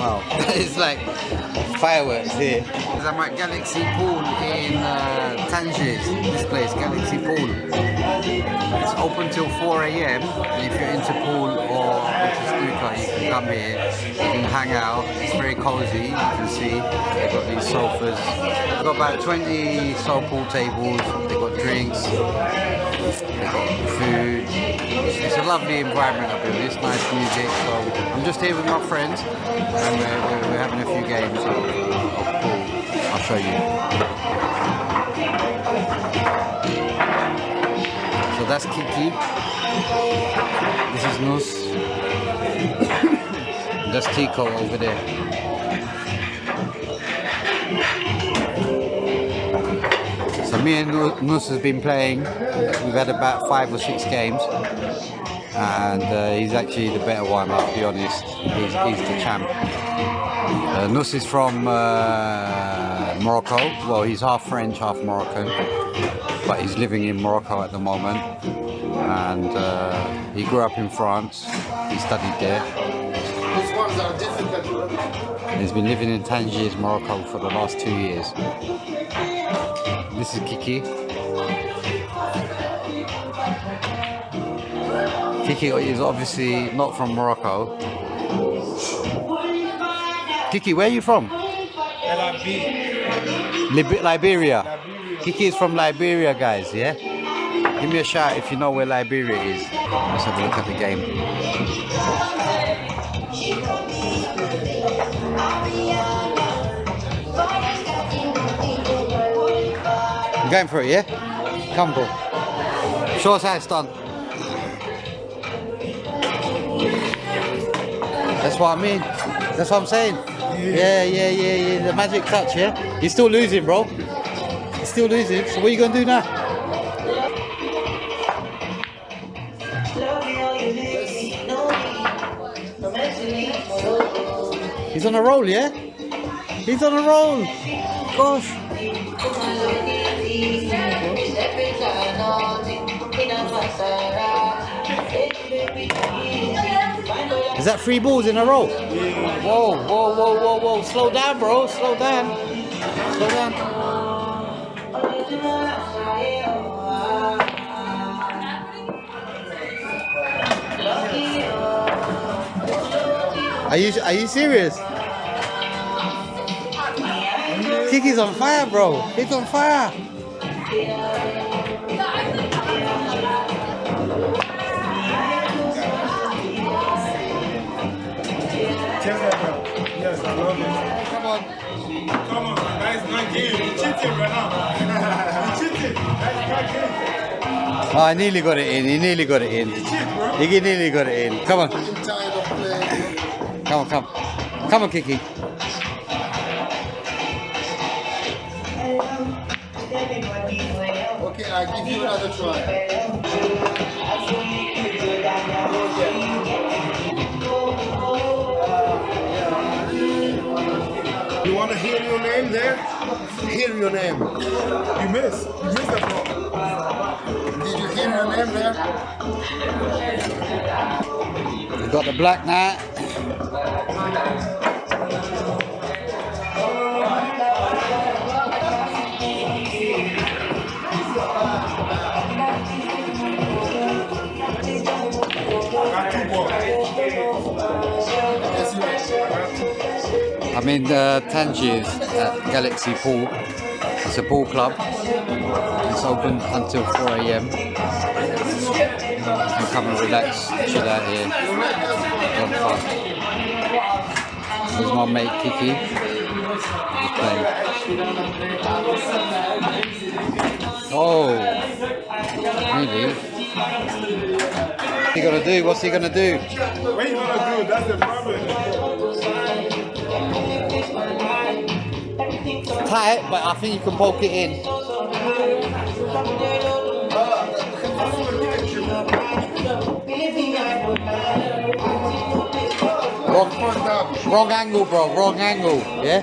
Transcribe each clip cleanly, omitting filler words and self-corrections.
Wow, it's like fireworks here. I'm at Galaxy Pool in Tangier, this place, Galaxy Pool. It's open till 4 AM. If you're into pool or into snooker, you can come here, you can hang out. It's very cozy, you can see. They've got these sofas. They've got about 20 pool tables, they've got drinks, they've got food. It's a lovely environment up here, it's nice music. So I'm just here with my friends and we're having a few games of pool. I'll show you. So that's Kiki. This is Nus. That's Tico over there. So me and Nus has been playing. We've had about 5 or 6 games. And he's actually the better one, I'll be honest. He's the champ. Nus is from Morocco. Well, he's half French, half Moroccan, but he's living in Morocco at the moment. And he grew up in France. He studied there. These ones are difficult. And he's been living in Tangier, Morocco, for the last 2 years. This is Kiki. Kiki is obviously not from Morocco. Kiki, where are you from? Liberia. Kiki is from Liberia, guys, yeah? Give me a shout if you know where Liberia is. Let's have a look at the game. I'm going for it, yeah? Come, bro. Show us how it's done. That's what I mean. That's what I'm saying. Yeah. The magic touch, yeah? You're still losing, bro. You're still losing. So what are you going to do now? He's on a roll, yeah? He's on a roll. Gosh. Is that 3 balls in a row? Whoa. Slow down, bro. Slow down. Slow down. Are you serious? Kiki's on fire, bro. He's on fire. Yes, I love it. Come on. Come on, that's my game. You're cheating right now. You're cheating. That's my game. Oh, I nearly got it in. He nearly got it in. You cheat, bro. He nearly got it in. Come on. I'm tired of playing. Come on, Kiki. Okay, I'll give you another try. You want to hear your name there? Hear your name. You missed. You missed the ball. Did you hear your name there? We got the black now. I'm in Tangier at Galaxy Pool. It's a pool club. It's open until 4 AM. You can come and relax, chill out here. Have fun. This is my mate Kiki. He's playing. Oh, really? What's he gonna do? What's he gonna do? What are you gonna do? That's the problem. Tight, but I think you can poke it in. Wrong angle, bro. Wrong angle. Yeah.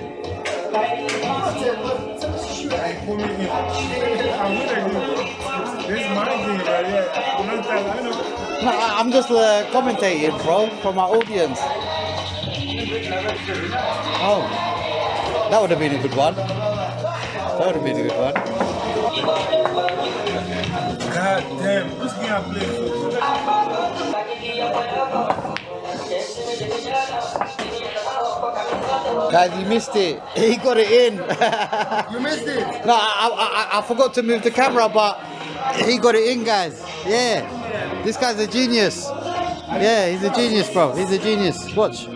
This is my game right here. No, I'm just commentating, bro, for my audience. Oh, that would have been a good one. That would have been a good one. God damn, this game I played. Guys, you missed it. He got it in. You missed it. No, I forgot to move the camera, but he got it in, guys. Yeah. This guy's a genius. Yeah, he's a genius, bro. He's a genius. Watch.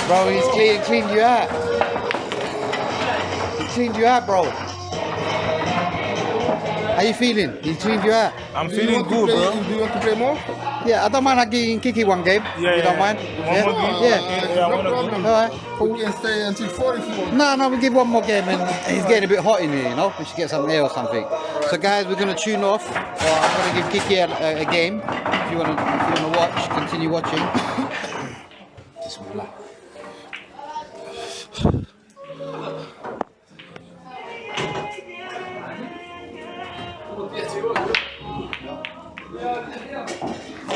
Bro, he's cleaned you out. He cleaned you out, bro. How you feeling? He cleaned you out. I'm feeling good, bro. Do you want to play more? Yeah, I don't mind getting Kiki one game. Yeah, you don't mind? One more game? Yeah. No problem. Alright. We can stay until 4 if you want. No, we'll give one more game, and he's getting a bit hot in here, you know? We should get some air or something. So guys, we're gonna tune off. I'm gonna give Kiki a game. If you wanna watch, continue watching. Bismillah.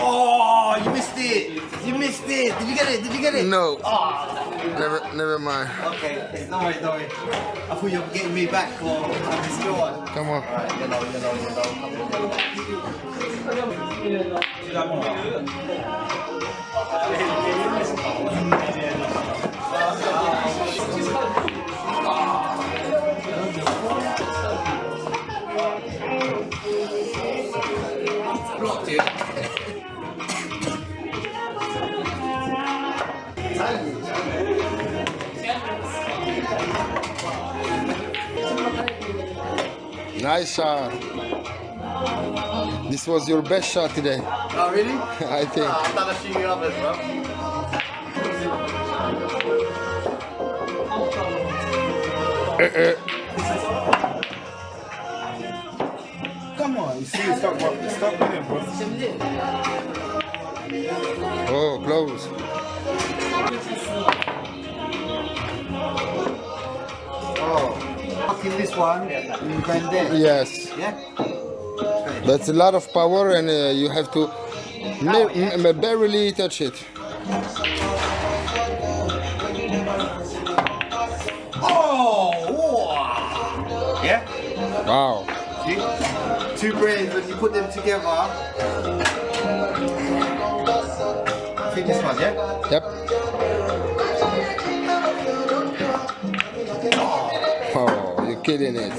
Oh, you missed it! You missed it! Did you get it? Did you get it? No. Oh, Never mind. okay, don't worry. I thought you were getting me back for this good one. Come on. Alright, yellow. Blocked it. Nice shot. This was your best shot today. Oh, really? I think. I've done a few others, bro. Come on, you see, stop winning, bro. Oh, close. Oh, fucking this one, you can there. Yes. Yeah? That's a lot of power, and you have to barely touch it. Oh! Wow. Yeah? Wow. See? Two brains, when you put them together. I think this one, yeah? Yep. Oh, you're killing it.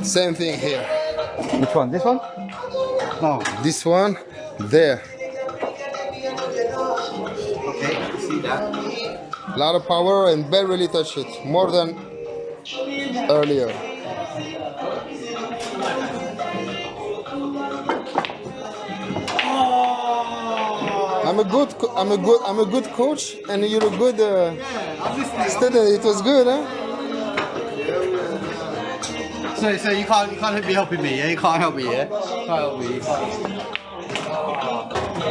Same thing here. Which one? This one? No. This one, there. Okay, see that. A lot of power and barely touch it. More than earlier. I'm a good coach, and you're a good student. It was good, huh? So you can't be helping me, yeah? You can't help me, yeah? Can't help me.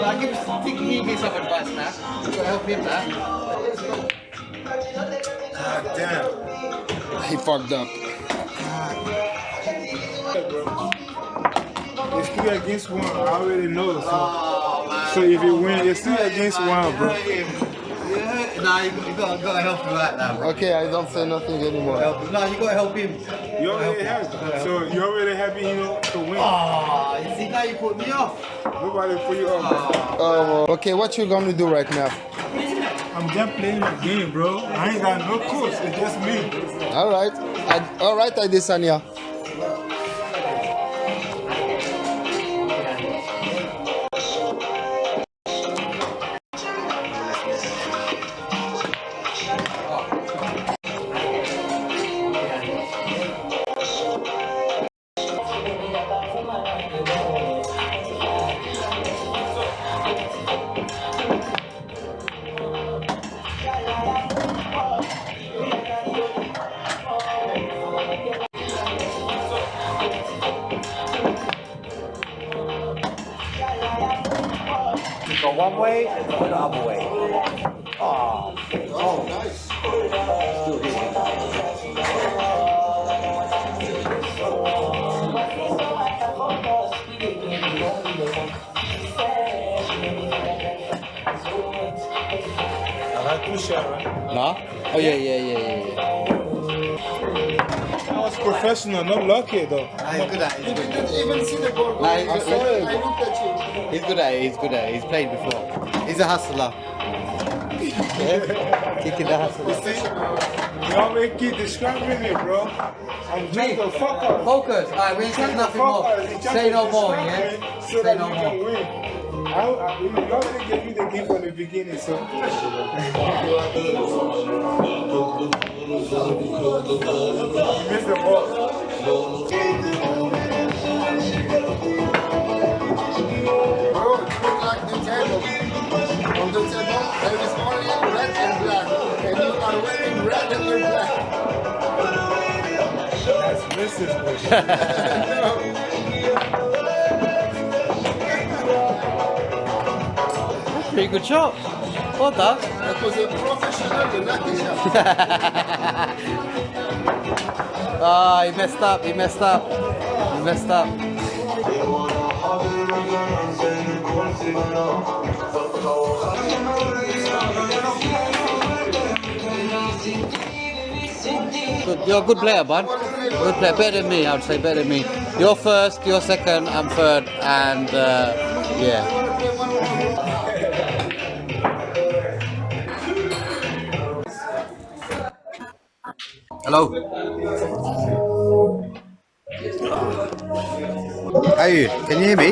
I'll give me some advice now. You gotta help him now. God damn. He fucked up. It's 3 against 1. I already know. So, Oh, man. so if you win, it's 3 against 1, bro. Nah, you gotta help him out now, bro. Okay, I don't say nothing anymore. Help him. No, you gotta help him. You already have. So you already happy, to win. Oh, you see, now you put me off. Nobody put you up. Okay, what you gonna do right now? I'm just playing the game, bro. I ain't got no coach. It's just me. All right, Adesanya. Go one way and go the other way. Oh, nice. Still hitting. I like push out, right? No? Oh yeah. That was professional, not lucky though. He's good at it. You didn't even see the ball. Nah, I saw it. I looked at you. He's good at it. He's played before. He's a hustler. Yeah? Kicking the hustler. Y'all make it describing me, bro. I'm trying to fuck up. Focus. Alright, we ain't saying nothing more. Say no more, yeah? So Say that no you more. can win. You already gave me the game from the beginning, so. You missed the ball. Bro, it looks like the table. On the table, there is only red and black. And you are wearing red and black. That's Mrs. Bush. Pretty good shot. Well done. That was a professional lucky shot. Ah, he messed up. Good. You're a good player, bud. Good player. Better than me, I would say. Better than me. You're first, you're second, I'm third, and yeah. Hello. How are you? Can you hear me?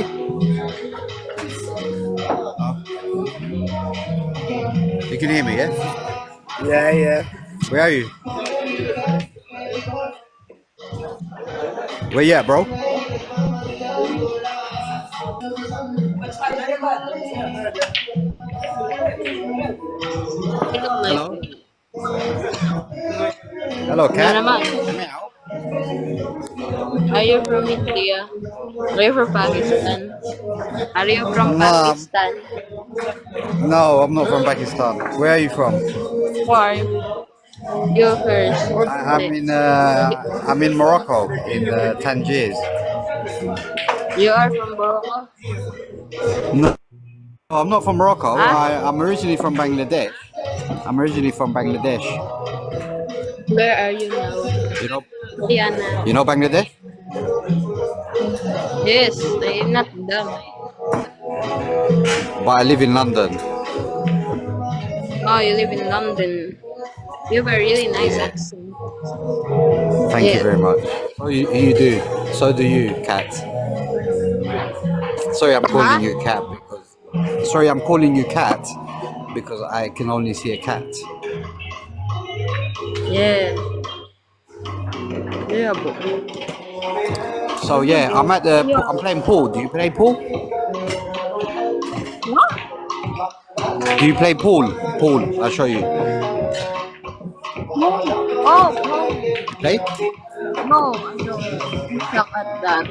You can hear me, yeah? Yeah. Where are you? Where you at, bro? Hello? Hello, cat. Are you from India? Are you from Pakistan? Are you from Pakistan? No, I'm not from Pakistan. Where are you from? Why? You first. I'm in Morocco, in Tangier. You are from Morocco? No, I'm not from Morocco. Huh? I'm originally from Bangladesh. Where are you now? You know, Diana. you know Bangladesh? Yes, I am not dumb. But I live in London. Oh, you live in London. You have a really nice accent. Thank you Yeah. very much. Oh, you do. So do you, cat. Sorry, I'm calling you cat because. Sorry, I'm calling you cat because I can only see a cat. Yeah. Yeah, bro. So yeah, I'm playing pool. Do you play pool? What? Do you play pool? Pool. I'll show you. Oh, Play? no, I don't. I suck at that.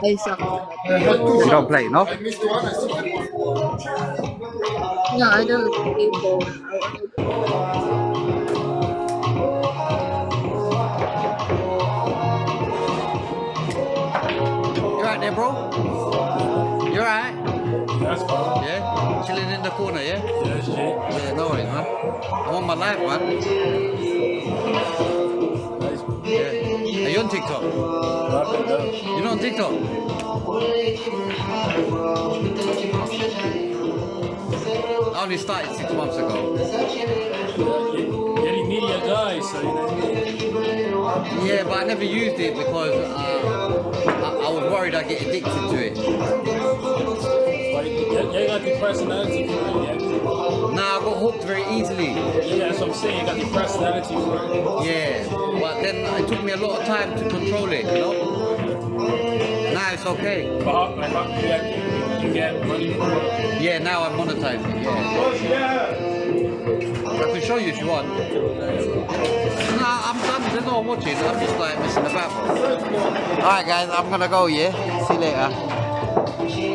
I suck at that. You don't play, no? I missed one. I see one. No, I don't play ball. You right there, bro? You alright? That's cool. Yeah? Chilling in the corner, yeah? Yes, Jay. Yeah, no worries, man. I'm on my life, man. Yeah. Are you on TikTok? You're not on TikTok? I only started 6 months ago. Getting media guys, so you know what I mean? Yeah, but I never used it because I was worried I'd get addicted to it. Like, you got the personality for it, yeah? Nah, I got hooked very easily. Yeah, that's what I'm saying, you got the personality for it. Yeah, but then it took me a lot of time to control it, you know? Now it's okay. But how, like, how you get money for it? Yeah, now I'm monetizing, yeah. I can show you if you want. Nah, I'm done. There's no one watching. I'm just like messing about. Alright guys, I'm gonna go, yeah? See you later.